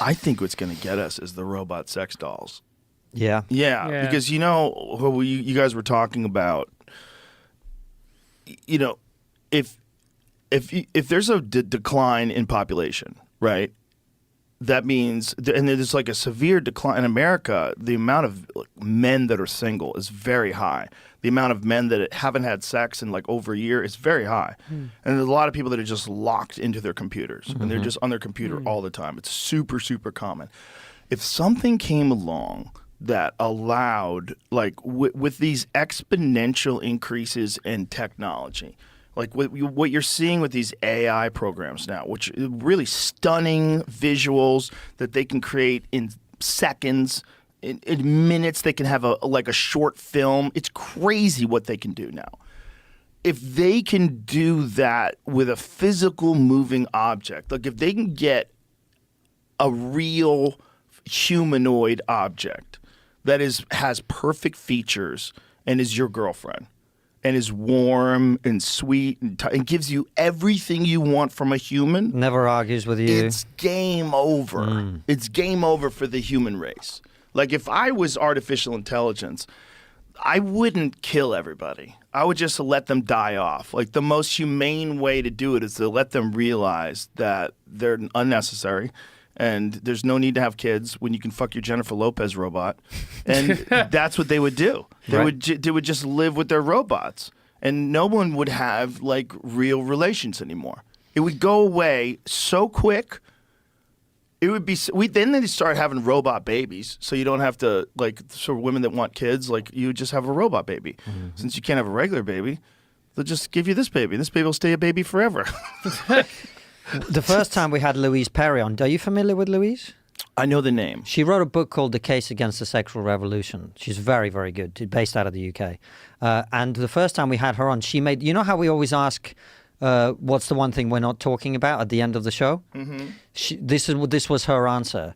I think what's going to get us is the robot sex dolls. Yeah. Yeah, because you guys were talking about, if there's a decline in population, right? That means, and there's like a severe decline in America. The amount of men that are single is very high. The amount of men that haven't had sex in like over a year is very high. And there's a lot of people that are just locked into their computers and they're just on their computer all the time. It's super, super common. If something came along that allowed, like with these exponential increases in technology, like what you're seeing with these AI programs now, which are really stunning visuals that they can create in seconds, in minutes. They can have a short film. It's crazy what they can do now. If they can do that with a physical moving object, like if they can get a real humanoid object that has perfect features and is your girlfriend, and is warm and sweet and gives you everything you want from a human. Never argues with you. It's game over. It's game over for the human race. Like if I was artificial intelligence, I wouldn't kill everybody. I would just let them die off. Like the most humane way to do it is to let them realize that they're unnecessary and there's no need to have kids when you can fuck your Jennifer Lopez robot. And that's what they would do. They would just live with their robots. And no one would have, like, real relations anymore. It would go away so quick. It would be then they start having robot babies, so you don't have to, like, for women that want kids, like, you would just have a robot baby. Since you can't have a regular baby, they'll just give you this baby. This baby will stay a baby forever. The first time we had Louise Perry on, are you familiar with Louise? I know the name. She wrote a book called The Case Against the Sexual Revolution. She's very, very good, based out of the UK. And the first time we had her on, she made, you know how we always ask, what's the one thing we're not talking about at the end of the show? This was her answer.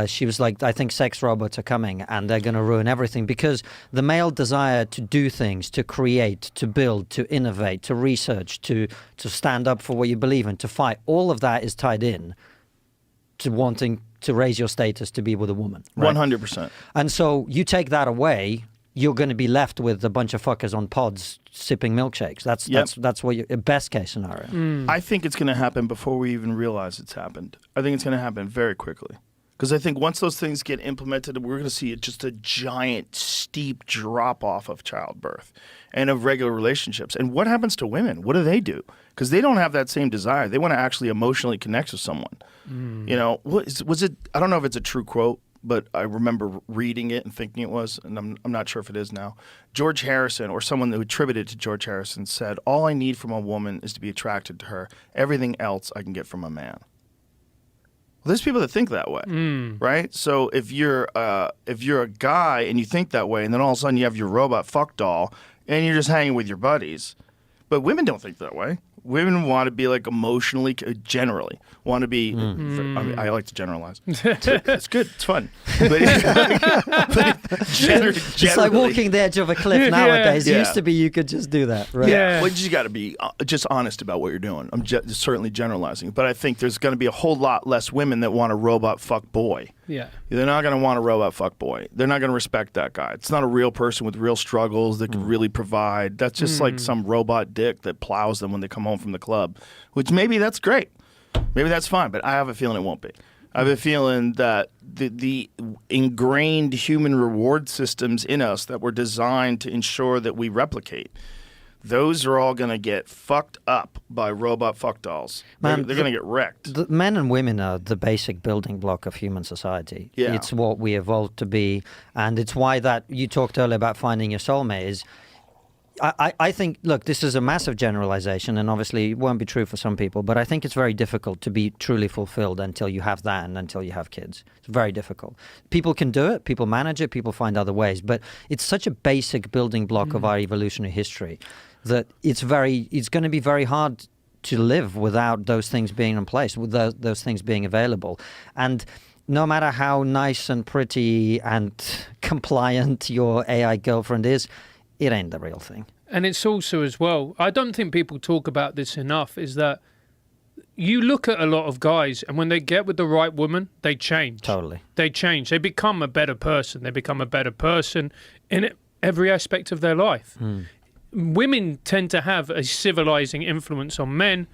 She was like, I think sex robots are coming and they're going to ruin everything, because the male desire to do things, to create, to build, to innovate, to research, to stand up for what you believe in, to fight, all of that is tied in to wanting to raise your status to be with a woman. Right? 100%. And so you take that away, you're going to be left with a bunch of fuckers on pods sipping milkshakes. That's what your best case scenario. I think it's going to happen before we even realize it's happened. I think it's going to happen very quickly. Because I think once those things get implemented, we're going to see just a giant, steep drop-off of childbirth and of regular relationships. And what happens to women? What do they do? Because they don't have that same desire. They want to actually emotionally connect with someone. You know, was it? I don't know if it's a true quote, but I remember reading it and thinking it was, and I'm not sure if it is now. George Harrison, or someone who attributed to George Harrison, said, "All I need from a woman is to be attracted to her. Everything else I can get from a man." Well, there's people that think that way, right? So if you're a guy and you think that way, and then all of a sudden you have your robot fuck doll and you're just hanging with your buddies, but women don't think that way. Women want to be like emotionally, generally want to be. I mean, I like to generalize. It's good. It's fun. But it's like walking the edge of a cliff nowadays. It used to be you could just do that, right? Yeah. Well, you just got to be just honest about what you're doing. I'm certainly generalizing, but I think there's going to be a whole lot less women that want a robot fuck boy. Yeah. They're not going to want a robot fuck boy. They're not going to respect that guy. It's not a real person with real struggles that can really provide. That's just like some robot dick that plows them when they come home from the club, which maybe that's great. Maybe that's fine, but I have a feeling it won't be. I have a feeling that the ingrained human reward systems in us that were designed to ensure that we replicate, those are all going to get fucked up by robot fuck dolls. They're going to get wrecked. The men and women are the basic building block of human society. Yeah. It's what we evolved to be. And it's why that you talked earlier about finding your soulmate is, I think, look, this is a massive generalization, and obviously it won't be true for some people, but I think it's very difficult to be truly fulfilled until you have that and until you have kids. It's very difficult. People can do it, people manage it, people find other ways, but it's such a basic building block of our evolutionary history that it's going to be very hard to live without those things being in place, with those things being available. And no matter how nice and pretty and compliant your AI girlfriend is, it ain't the real thing. And it's also as well, I don't think people talk about this enough, is that, you look at a lot of guys, and when they get with the right woman, they change. Totally. They change. They become a better person. They become a better person in every aspect of their life. Women tend to have a civilizing influence on men.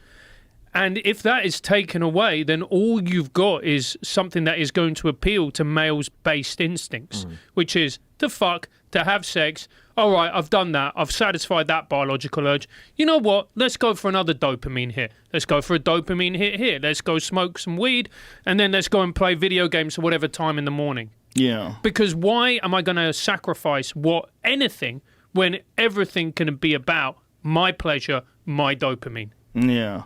And if that is taken away, then all you've got is something that is going to appeal to males' based instincts, which is to fuck, to have sex. All right, I've done that. I've satisfied that biological urge. You know what? Let's go for another dopamine hit. Let's go for a dopamine hit here. Let's go smoke some weed, and then let's go and play video games at whatever time in the morning. Yeah. Because why am I going to sacrifice anything when everything can be about my pleasure, my dopamine? Yeah.